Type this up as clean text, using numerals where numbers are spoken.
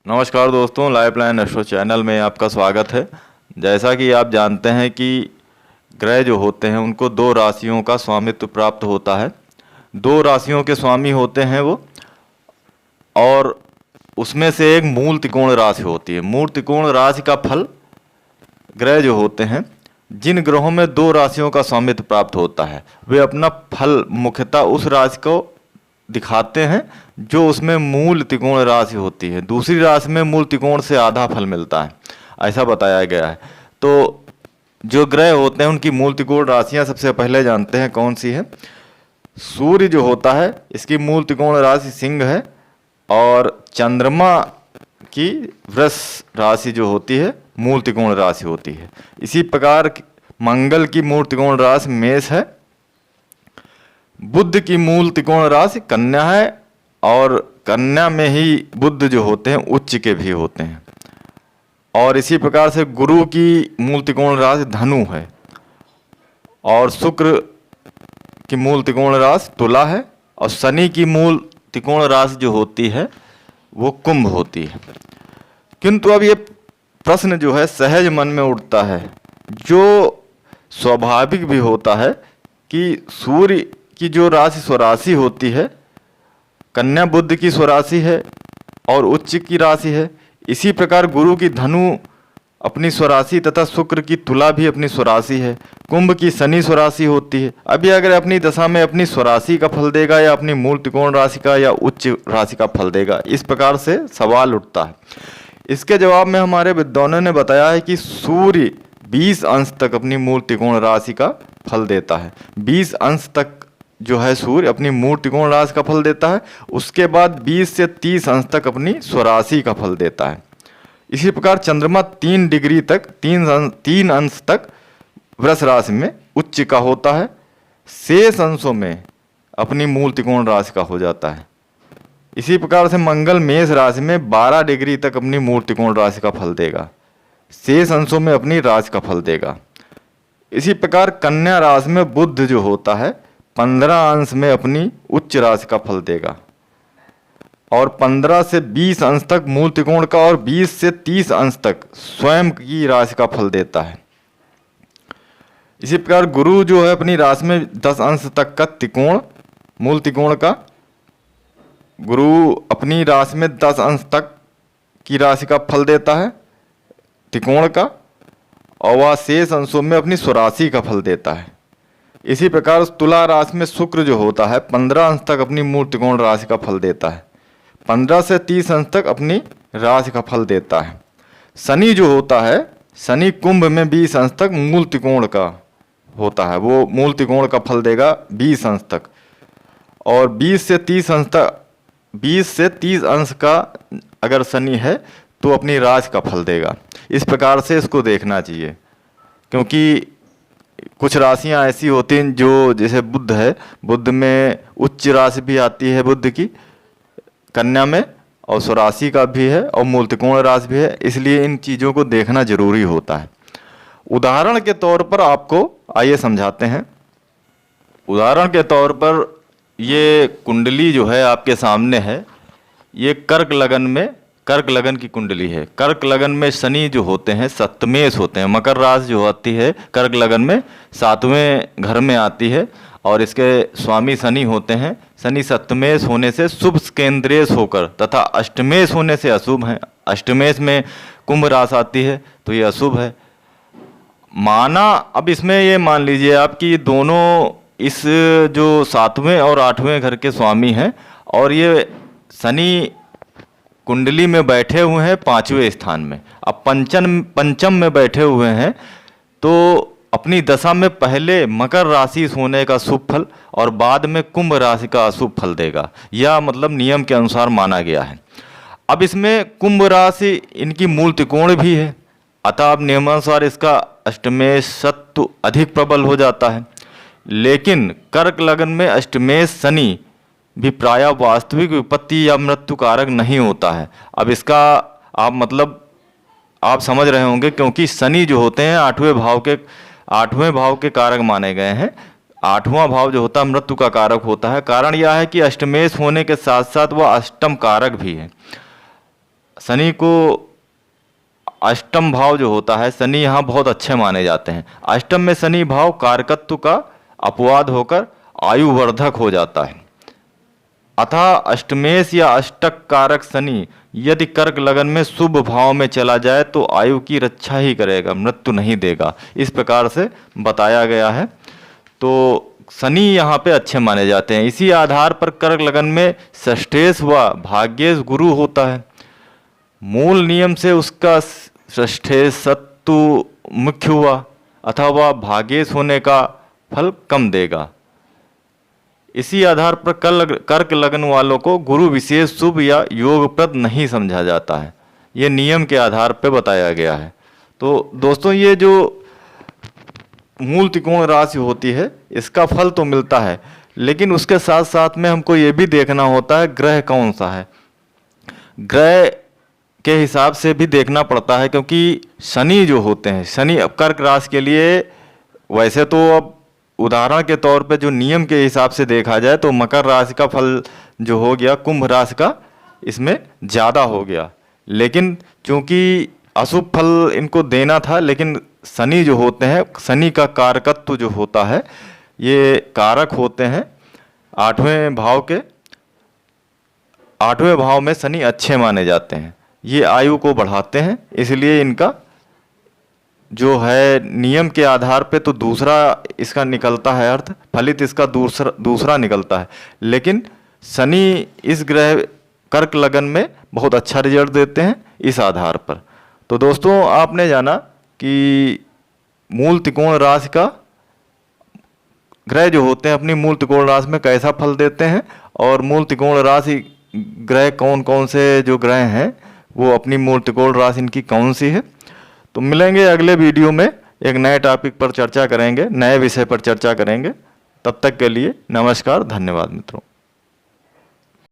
नमस्कार दोस्तों, life line astro channel में आपका स्वागत है। जैसा कि आप जानते हैं कि ग्रह जो होते हैं उनको दो राशियों का स्वामित्व प्राप्त होता है। दो राशियों के स्वामी होते हैं वो, और उसमें से एक मूल त्रिकोण राशि होती है। मूल त्रिकोण राशि का फल ग्रह जो होते हैं, जिन ग्रहों में दो राशियों का स्वामित्व प्राप्त होता है वे अपना फल मुख्यतः उस राशि को दिखाते हैं जो उसमें मूल त्रिकोण राशि होती है। दूसरी राशि में मूल त्रिकोण से आधा फल मिलता है, ऐसा बताया गया है। तो जो ग्रह होते हैं उनकी मूल त्रिकोण राशियां सबसे पहले जानते हैं कौन सी है। सूर्य जो होता है इसकी मूल त्रिकोण राशि सिंह है, और चंद्रमा की वृष राशि जो होती है मूल त्रिकोण राशि होती है। इसी प्रकार मंगल की मूल त्रिकोण राशि मेष है। बुध की मूल त्रिकोण राशि कन्या है, और कन्या में ही बुध जो होते हैं उच्च के भी होते हैं। और इसी प्रकार से गुरु की मूल त्रिकोण राशि धनु है, और शुक्र की मूल त्रिकोण राशि तुला है, और शनि की मूल त्रिकोण राशि जो होती है वो कुंभ होती है। किंतु अब ये प्रश्न जो है सहज मन में उठता है, जो स्वाभाविक भी होता है कि सूर्य की जो राशि स्वराशि होती है, कन्या बुध की स्वराशि है और उच्च की राशि है। इसी प्रकार गुरु की धनु अपनी स्वराशि तथा शुक्र की तुला भी अपनी स्वराशि है। कुंभ की शनि स्वराशि होती है। अभी अगर अपनी दशा में अपनी स्वराशि का फल देगा या अपनी मूल त्रिकोण राशि का या उच्च राशि का फल देगा, इस प्रकार से सवाल उठता है। इसके जवाब में हमारे विद्वानों ने बताया है कि सूर्य 20 अंश तक अपनी मूल त्रिकोण राशि का फल देता है। 20 अंश तक जो है सूर्य अपनी मूल त्रिकोण राशि का फल देता है। उसके बाद 20 से 30 अंश तक अपनी स्वराशि का फल देता है। इसी प्रकार चंद्रमा 3 डिग्री तक 3 अंश तक वृष राशि में उच्च का होता है। शेष अंशों में अपनी मूल त्रिकोण राशि का हो जाता है। इसी प्रकार से मंगल मेष राशि में 12 डिग्री तक अपनी मूल त्रिकोण राशि का फल देगा। शेष अंशों में अपनी राशि का फल देगा। इसी प्रकार कन्या राशि में बुध जो होता है 15 अंश में अपनी उच्च राशि का फल देगा, और 15 से 20 अंश तक मूल त्रिकोण का और 20 से 30 अंश तक स्वयं की राशि का फल देता है। इसी प्रकार गुरु जो है अपनी राशि में 10 अंश तक का त्रिकोण मूल त्रिकोण का, गुरु अपनी राशि में 10 अंश तक की राशि का फल देता है त्रिकोण का, और वह शेष अंशों में अपनी स्वराशि का फल देता है। इसी प्रकार तुला राशि में शुक्र जो होता है 15 अंश तक अपनी मूल त्रिकोण राशि का फल देता है। 15 से 30 अंश तक अपनी राशि का फल देता है। शनि जो होता है, शनि कुंभ में 20 अंश तक मूल त्रिकोण का होता है, वो मूल त्रिकोण का फल देगा 20 अंश तक, और 20 से 30 अंश तक 20 से 30 अंश का अगर शनि है तो अपनी राशि का फल देगा। इस प्रकार से इसको देखना चाहिए, क्योंकि कुछ राशियां ऐसी होती हैं जो जैसे बुध है, बुध में उच्च राशि भी आती है बुध की कन्या में, और स्वराशि का भी है और मूल त्रिकोण राशि भी है। इसलिए इन चीज़ों को देखना जरूरी होता है। उदाहरण के तौर पर आपको आइए समझाते हैं। उदाहरण के तौर पर ये कुंडली जो है आपके सामने है, ये कर्क लगन की कुंडली है। कर्क लगन में शनि जो होते हैं सप्तमेश होते हैं। मकर राशि जो होती है कर्क लगन में 7वें घर में आती है, और इसके स्वामी शनि होते हैं। शनि सप्तमेश होने से शुभ केंद्रेश होकर तथा अष्टमेश होने से अशुभ है। अष्टमेश में कुंभ राशि आती है तो ये अशुभ है माना। अब इसमें ये मान लीजिए आप कि दोनों इस जो 7वें और 8वें घर के स्वामी हैं, और ये शनि कुंडली में बैठे हुए हैं 5वें स्थान में। अब पंचम में बैठे हुए हैं, तो अपनी दशा में पहले मकर राशि होने का शुभ फल और बाद में कुंभ राशि का अशुभ फल देगा। यह मतलब नियम के अनुसार माना गया है। अब इसमें कुंभ राशि इनकी मूल त्रिकोण भी है, अतः अब नियमानुसार इसका अष्टमेश सत्व अधिक प्रबल हो जाता है। लेकिन कर्क लगन में अष्टमेश शनि भी प्रायः वास्तविक विपत्ति या मृत्यु कारक नहीं होता है। अब इसका आप समझ रहे होंगे, क्योंकि शनि जो होते हैं 8वें भाव के कारक माने गए हैं। 8वां भाव जो होता है मृत्यु का कारक होता है। कारण यह है कि अष्टमेश होने के साथ साथ वह अष्टम कारक भी है। शनि को अष्टम भाव जो होता है, शनि यहाँ बहुत अच्छे माने जाते हैं। अष्टम में शनि भाव कारकत्व का अपवाद होकर आयुवर्धक हो जाता है। अतः अष्टमेश या अष्टक कारक शनि यदि कर्क लगन में शुभ भाव में चला जाए तो आयु की रक्षा ही करेगा, मृत्यु नहीं देगा, इस प्रकार से बताया गया है। तो शनि यहाँ पे अच्छे माने जाते हैं। इसी आधार पर कर्क लगन में षष्ठेश व भाग्येश गुरु होता है। मूल नियम से उसका षष्ठेश सत्तु मुख्य हुआ अथवा भाग्येश होने का फल कम देगा। इसी आधार पर कर्क लगन वालों को गुरु विशेष शुभ या योगप्रद नहीं समझा जाता है। ये नियम के आधार पर बताया गया है। तो दोस्तों, ये जो मूल त्रिकोण राशि होती है इसका फल तो मिलता है, लेकिन उसके साथ साथ में हमको ये भी देखना होता है ग्रह कौन सा है। ग्रह के हिसाब से भी देखना पड़ता है, क्योंकि शनि जो होते हैं, शनि अब कर्क राशि के लिए वैसे तो अब उदाहरण के तौर पे जो नियम के हिसाब से देखा जाए तो मकर राशि का फल जो हो गया कुंभ राशि का इसमें ज़्यादा हो गया, लेकिन चूंकि अशुभ फल इनको देना था, लेकिन शनि जो होते हैं, शनि का कारकत्व जो होता है, ये कारक होते हैं आठवें भाव के। आठवें भाव में शनि अच्छे माने जाते हैं, ये आयु को बढ़ाते हैं, इसलिए इनका जो है नियम के आधार पे तो दूसरा इसका निकलता है अर्थ, फलित इसका दूसरा निकलता है। लेकिन शनि इस ग्रह कर्क लगन में बहुत अच्छा रिजल्ट देते हैं इस आधार पर। तो दोस्तों, आपने जाना कि मूल त्रिकोण राशि का ग्रह जो होते हैं अपनी मूल त्रिकोण राशि में कैसा फल देते हैं, और मूल त्रिकोण राशि ग्रह कौन कौन से जो ग्रह हैं वो अपनी मूल त्रिकोण राशि इनकी कौन सी है। तो मिलेंगे अगले वीडियो में, एक नए टॉपिक पर चर्चा करेंगे, नए विषय पर चर्चा करेंगे। तब तक के लिए नमस्कार, धन्यवाद मित्रों।